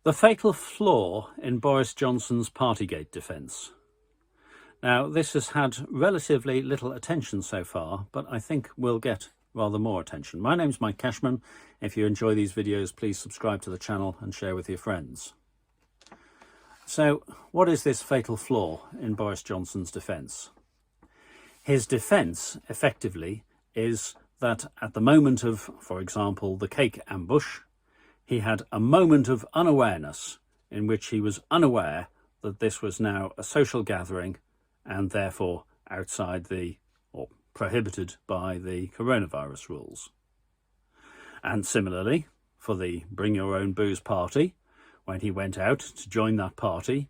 The fatal flaw in Boris Johnson's Partygate defence. Now, this has had relatively little attention so far, but I think will get rather more attention. My name's Mike Cashman. If you enjoy these videos, please subscribe to the channel and share with your friends. So, what is this fatal flaw in Boris Johnson's defence? His defence, effectively, is that at the moment of, for example, the cake ambush, he had a moment of unawareness in which he was unaware that this was now a social gathering and therefore outside the, or prohibited by the coronavirus rules. And similarly, for the Bring Your Own Booze party, when he went out to join that party,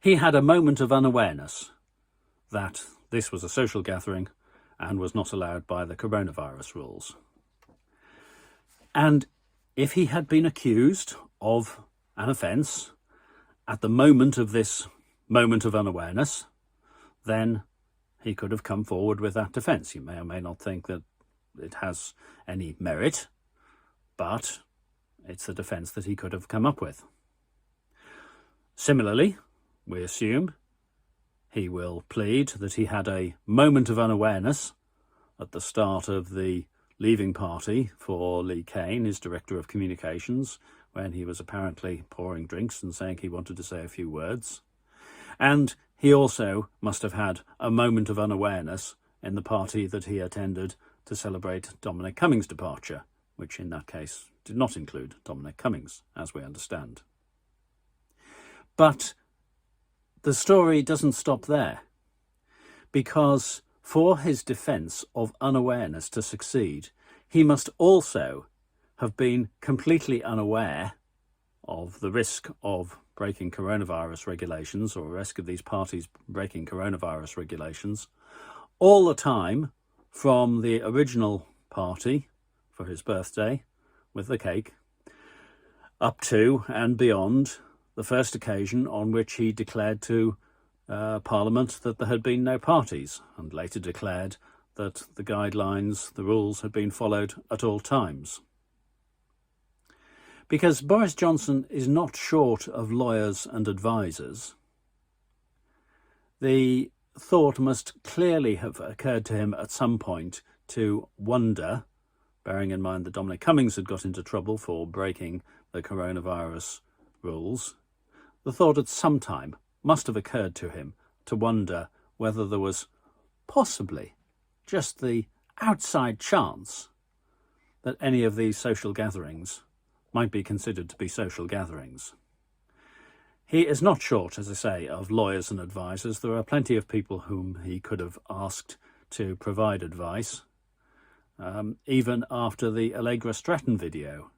he had a moment of unawareness that this was a social gathering and was not allowed by the coronavirus rules. And if he had been accused of an offence at the moment of this moment of unawareness, then he could have come forward with that defence. You may or may not think that it has any merit, but it's the defence that he could have come up with. Similarly, we assume he will plead that he had a moment of unawareness at the start of the leaving party for Lee Kane, his Director of Communications, when he was apparently pouring drinks and saying he wanted to say a few words. And he also must have had a moment of unawareness in the party that he attended to celebrate Dominic Cummings' departure, which in that case did not include Dominic Cummings, as we understand. But the story doesn't stop there, because for his defence of unawareness to succeed, he must also have been completely unaware of the risk of breaking coronavirus regulations, or risk of these parties breaking coronavirus regulations, all the time from the original party for his birthday with the cake up to and beyond the first occasion on which he declared to Parliament that there had been no parties, and later declared that the guidelines, the rules, had been followed at all times. Because Boris Johnson is not short of lawyers and advisers, the thought must clearly have occurred to him at some point to wonder, bearing in mind that Dominic Cummings had got into trouble for breaking the coronavirus rules, the thought at some time must have occurred to him to wonder whether there was possibly just the outside chance that any of these social gatherings might be considered to be social gatherings. He is not short, as I say, of lawyers and advisers. There are plenty of people whom he could have asked to provide advice. Even after the Allegra Stratton video,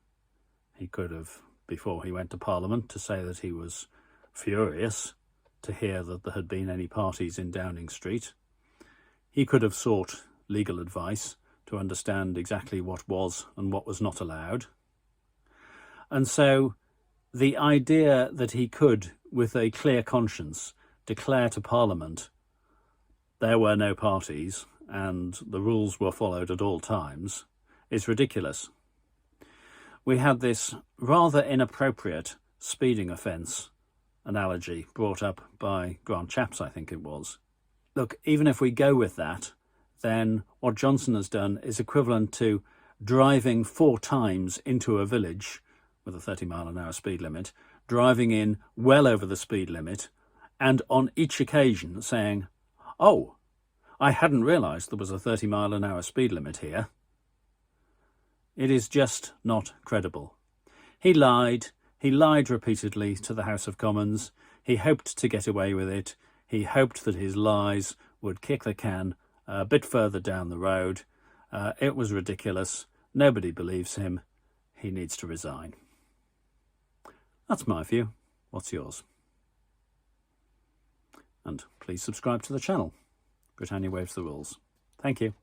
he could have, before he went to Parliament, to say that he was furious to hear that there had been any parties in Downing Street. He could have sought legal advice to understand exactly what was and what was not allowed. And so the idea that he could, with a clear conscience, declare to Parliament there were no parties and the rules were followed at all times is ridiculous. We had this rather inappropriate speeding offence analogy brought up by Grant Shapps, I think it was. Look, even if we go with that, then what Johnson has done is equivalent to driving 4 times into a village with a 30-mile-an-hour speed limit, driving in well over the speed limit, and on each occasion saying, "Oh, I hadn't realised there was a 30-mile-an-hour speed limit here." It is just not credible. He lied repeatedly to the House of Commons. He hoped to get away with it. He hoped that his lies would kick the can a bit further down the road. It was ridiculous. Nobody believes him. He needs to resign. That's my view. What's yours? And please subscribe to the channel. Britannia waves the rules. Thank you.